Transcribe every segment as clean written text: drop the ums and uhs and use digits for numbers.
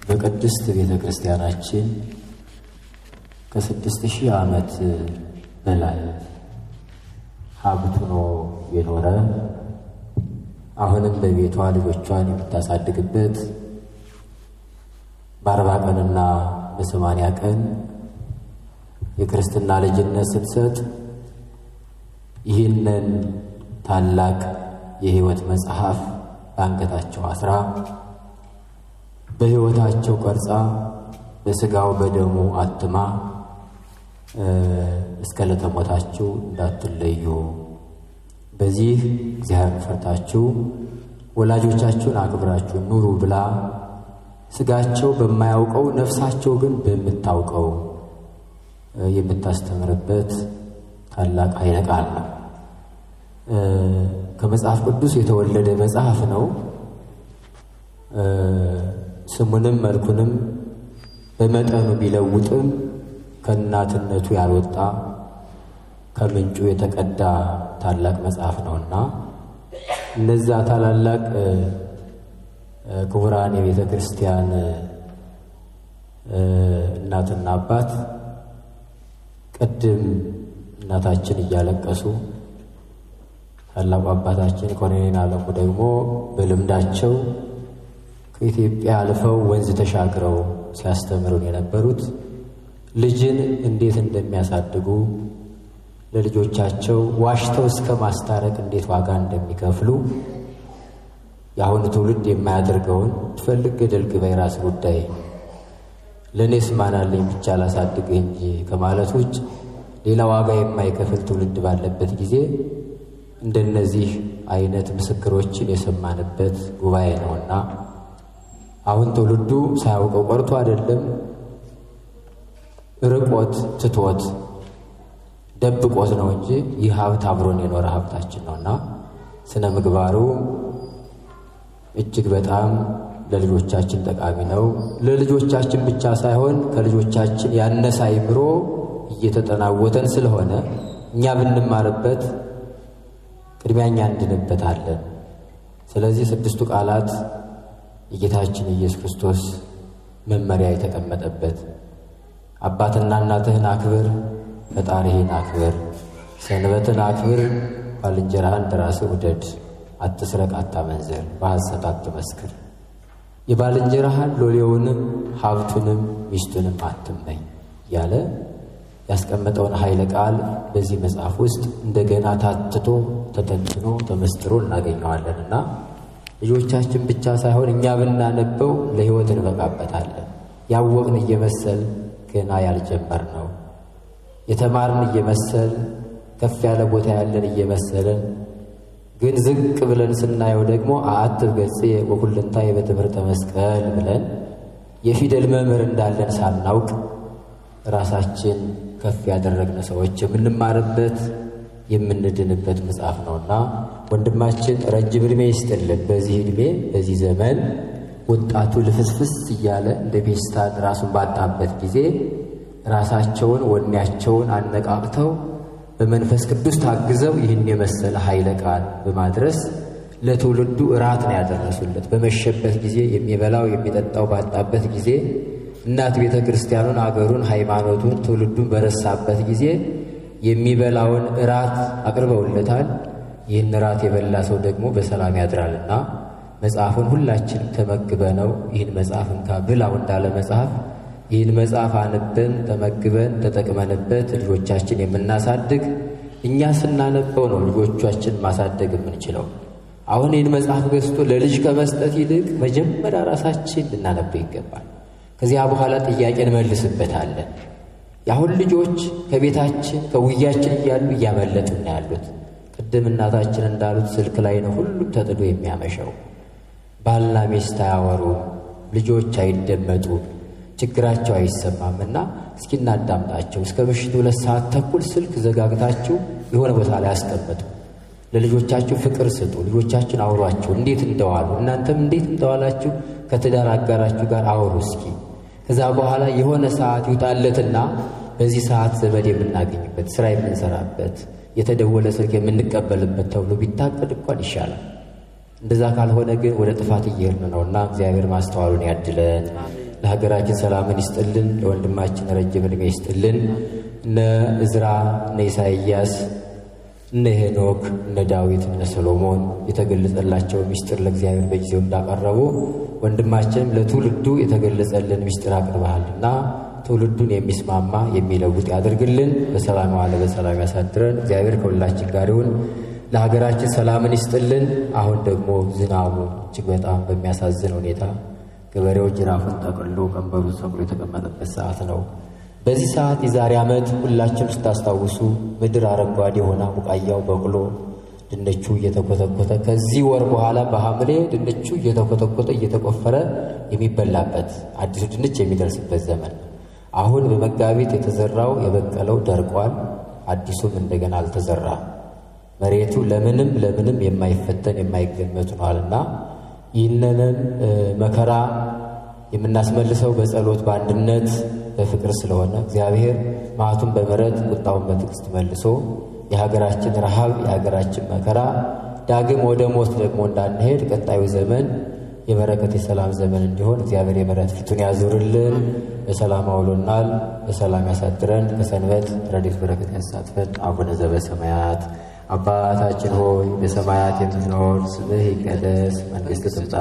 በቅድስት ቤተ ክርስቲያናችን ከ6000 ዓመት በላይ ሀብት ሆኖ የኖረ አሁንም በቤቷ ልጆቿን የምታሳድግበት በ40 ቀንና በ80 ቀን የክርስትና ልጅነት ስትሰጥ ይህንን ታላቅ የሕይወት መጽሐፍ በአንገታቸው አስራ በሕይወታቸው ቀርጻ በሥጋው በደሙ አትማ እስከ ዕለተ ሞታችሁ እንዳትለዩ በዚህ እግዚአብሔርን ፈርታችሁ ወላጆቻችሁን አክብራችሁ ኑሩ ብላ ሥጋቸው በማያውቀው ነፍሳቸው ግን በምታውቀው የምታስተምርበት ታላቅ ኃይለ ቃል ነው። ከመጽሐፍ ቅዱስ የተወለደ መጽሐፍ ነው። ስሙንም መልኩንም በመጠኑ ቢለውጥም ከእናትነቱ ያልወጣ ከምንጩ የተቀዳ ታላቅ መጽሐፍ ነውና እነዛ ታላላቅ ክቡራን የቤተ ክርስቲያን እናትና አባት ቅድም እናታችን እያለቀሱ ታላቁ አባታችን ኮሎኔል አለሙ ደግሞ በልምዳቸው ከኢትዮጵያ አልፈው ወንዝ ተሻግረው ሲያስተምሩን የነበሩት ልጅን እንዴት እንደሚያሳድጉ ለልጆቻቸው ዋሽተው እስከ ማስታረቅ እንዴት ዋጋ እንደሚከፍሉ የአሁኑ ትውልድ የማያደርገውን ትፈልግ ገደል ግባ የራስ ጉዳይ ለእኔስ ማናለኝ ብቻ ላሳድግህ እንጂ ከማለት ውጭ ሌላ ዋጋ የማይከፍል ትውልድ ባለበት ጊዜ እንደነዚህ አይነት ምስክሮችን የሰማንበት ጉባኤ ነውና አሁን ትውልዱ ሳያውቀው ቀርቶ አይደለም ርቆት ትቶት ደብቆት ነው እንጂ ይህ ሀብት አብሮን የኖረ ሀብታችን ነውና ስነ ምግባሩ እጅግ በጣም ለልጆቻችን ጠቃሚ ነው። ለልጆቻችን ብቻ ሳይሆን ከልጆቻችን ያነሰ አይምሮ እየተጠናወተን ስለሆነ እኛ ብንማርበት ቅድሚያ እኛ እንድንበታለን። ስለዚህ 6ቱ ቃላት የጌታችን ኢየሱስ ክርስቶስ መመሪያ የተቀመጠበት አባትና እናትህን አክብር፣ ፈጣሪህን አክብር፣ ሰንበትን አክብር፣ ባልንጀራህን እንደራስህ ውደድ፣ አትስረቅ፣ አታመንዝር፣ በሐሰት አትመስክር፣ የባልንጀራህን ሎሌውንም ሀብቱንም ሚስቱንም አትመኝ ያለ ያስቀመጠውን ኃይለ ቃል በዚህ መጽሐፍ ውስጥ እንደገና ታትቶ ተተንትኖ ተመስጥሮ እናገኘዋለንና ልጆቻችን ብቻ ሳይሆን እኛ ብናነበው ለሕይወት እንበቃበታለን። ያወቅን እየመሰል ገና ያልጀመር ነው። የተማርን እየመሰል ከፍ ያለ ቦታ ያለን እየመሰለን ግን ዝቅ ብለን ስናየው ደግሞ አአትብ ገጽ ወኩልንታየ በትምህርተ መስቀል ብለን የፊደል መምህር እንዳለን ሳናውቅ ራሳችን ከፍ ያደረግን ሰዎች የምንማርበት የምንድንበት መጽሐፍ ነውና ወንድማችን ረጅም ዕድሜ ይስጥልን። በዚህ ዕድሜ በዚህ ዘመን ወጣቱ ልፍስፍስ እያለ እንደ ፔስታን ራሱን ባጣበት ጊዜ ራሳቸውን ወኔያቸውን አነቃቅተው በመንፈስ ቅዱስ ታግዘው ይህን የመሰለ ኃይለ ቃል በማድረስ ለትውልዱ እራት ነው ያደረሱለት። በመሸበት ጊዜ የሚበላው የሚጠጣው ባጣበት ጊዜ እናት ቤተ ክርስቲያኑን አገሩን ሃይማኖቱን ትውልዱን በረሳበት ጊዜ የሚበላውን እራት አቅርበውለታል። ይህን እራት የበላ ሰው ደግሞ በሰላም ያድራልና መጽሐፉን ሁላችንም ተመግበነው ይህን መጽሐፍ እንካ ብላው እንዳለ መጽሐፍ ይህን መጽሐፍ አንበን ተመግበን ተጠቅመንበት ልጆቻችን የምናሳድግ እኛ ስናነበው ነው ልጆቻችን ማሳደግ የምንችለው። አሁን ይህን መጽሐፍ ገዝቶ ለልጅ ከመስጠት ይልቅ መጀመሪያ ራሳችን ልናነበው ይገባል። ከዚያ በኋላ ጥያቄ እንመልስበታለን። የአሁን ልጆች ከቤታችን ከውያችን እያሉ እያመለጡን ያሉት ቅድም እናታችን እንዳሉት ስልክ ላይ ነው ሁሉም ተጥዶ የሚያመሸው። ባልና ሚስት አያወሩም፣ ልጆች አይደመጡም፣ ችግራቸው አይሰማምና እስኪ እናዳምጣቸው። እስከ ምሽቱ 2 ሰዓት ተኩል ስልክ ዘጋግታችሁ የሆነ ቦታ ላይ አስቀምጡ። ለልጆቻችሁ ፍቅር ስጡ። ልጆቻችን አውሯቸው እንዴት እንደዋሉ፣ እናንተም እንዴት እንደዋላችሁ ከትዳር አጋራችሁ ጋር አውሩ እስኪ። ከዛ በኋላ የሆነ ሰዓት ይውጣለትና በዚህ ሰዓት ዘመድ የምናገኝበት ስራ የምንሰራበት የተደወለ ስልክ የምንቀበልበት ተብሎ ቢታቀድ እንኳን ይሻላል። እንደዛ ካልሆነ ግን ወደ ጥፋት እየሄድን ነውና እግዚአብሔር ማስተዋሉን ያድለን። ለሀገራችን ሰላምን ይስጥልን። ለወንድማችን ረጅም ዕድሜ ይስጥልን። እነ እዝራ፣ እነ ኢሳይያስ፣ እነ ሄኖክ፣ እነ ዳዊት፣ እነ ሰሎሞን የተገለጸላቸው ምስጢር ለእግዚአብሔር በጊዜው እንዳቀረቡ ወንድማችንም ለትውልዱ የተገለጸልን ምስጢር አቅርበሃልና ትውልዱን የሚስማማ የሚለውጥ ያድርግልን። በሰላም ዋለ በሰላም ያሳድረን። እግዚአብሔር ከሁላችን ጋር ይሁን። ለሀገራችን ሰላምን ይስጥልን። አሁን ደግሞ ዝናቡ እጅግ በጣም በሚያሳዝን ሁኔታ ገበሬው ጅራፉን ጠቅልሎ ቀንበሩን ሰቅሎ የተቀመጠበት ሰዓት ነው። በዚህ ሰዓት የዛሬ ዓመት ሁላችንም ስታስታውሱ ምድር አረንጓዴ ሆና ቡቃያው በቅሎ ድንቹ እየተኮተኮተ ከዚህ ወር በኋላ በሐምሌ ድንቹ እየተኮተኮተ እየተቆፈረ የሚበላበት አዲሱ ድንች የሚደርስበት ዘመን። አሁን በመጋቢት የተዘራው የበቀለው ደርቋል። አዲሱም እንደገና አልተዘራም። መሬቱ ለምንም የማይፈተን የማይገመት ሆኗልና ይህንን መከራ የምናስመልሰው በጸሎት በአንድነት በፍቅር ስለሆነ እግዚአብሔር መዓቱን በምሕረት ቁጣውን በትዕግስት መልሶ የሀገራችን ረሃብ የሀገራችን መከራ ዳግም ወደ ሞት ደግሞ እንዳንሄድ ቀጣዩ ዘመን የበረከት የሰላም ዘመን እንዲሆን እግዚአብሔር የምሕረት ፊቱን ያዙርልን። በሰላም አውሎናል፣ በሰላም ያሳድረን። ከሰንበት ረድኤት በረከት ያሳትፈን። አቡነ ዘበሰማያት አባታችን ሆይ በሰማያት የምትኖር ስምህ ይቀደስ፣ መንግሥትህ ትምጣ፣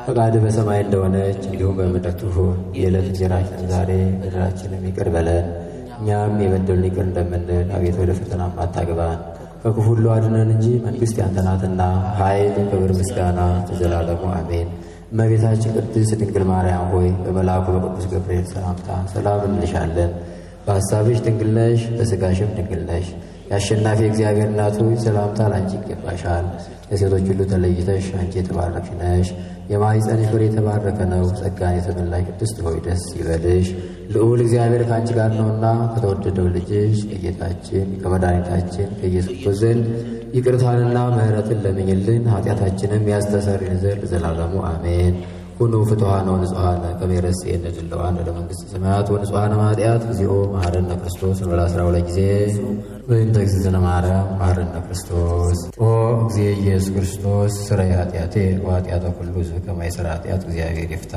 ፈቃድህ በሰማይ እንደሆነች እንዲሁም በምድር ትሁን። የዕለት እንጀራችንን ዛሬ በደላችንን ይቅር በለን እኛም የበደሉንን ይቅር እንደምንል፣ አቤቱ ወደ ፈተና አታግባን ከክፉ ሁሉ አድነን እንጂ መንግሥት ያንተ ናትና ኃይል፣ ክብር፣ ምስጋና ለዘላለሙ አሜን። እመቤታችን ቅድስት ድንግል ማርያም ሆይ በመልአኩ በቅዱስ ገብርኤል ሰላምታ ሰላም እንልሻለን። በሐሳብሽ ድንግል ነሽ፣ በሥጋሽም ድንግል ነሽ። የአሸናፊ እግዚአብሔር እናቱ ሰላምታ ላንቺ ይገባሻል። ከሴቶች ሁሉ ተለይተሽ አንቺ የተባረክሽ ነሽ። የማኅፀንሽ ፍሬ የተባረከ ነው። ጸጋን የተመላሽ ቅድስት ሆይ ደስ ይበልሽ፣ ልዑል እግዚአብሔር ከአንቺ ጋር ነውና ከተወደደው ልጅሽ ከጌታችን ከመድኃኒታችን ከኢየሱስ ክርስቶስ ዘንድ ይቅርታንና ምሕረትን ለምኝልን ኃጢአታችንም ያስተሰርይልን ዘንድ ለዘላለሙ አሜን። ኩኑ ፍቱሐነ ወንጹሐነ ከመ ይረስየነ ድልዋነ ለመንግሥተ ሰማያት ወንጹሐነ እምኃጢአት እግዚኦ መሐረነ ክርስቶስ እንበለ 12 ጊዜ በእንተ እግዝእትነ ማርያም መሐረነ ክርስቶስ። ኦ እግዚእ ኢየሱስ ክርስቶስ ስረይ ኃጢአቴ ወኃጢአተ ኩሉ ሕዝብ ከመ ይሠራ ኃጢአት እግዚአብሔር ይፍታ።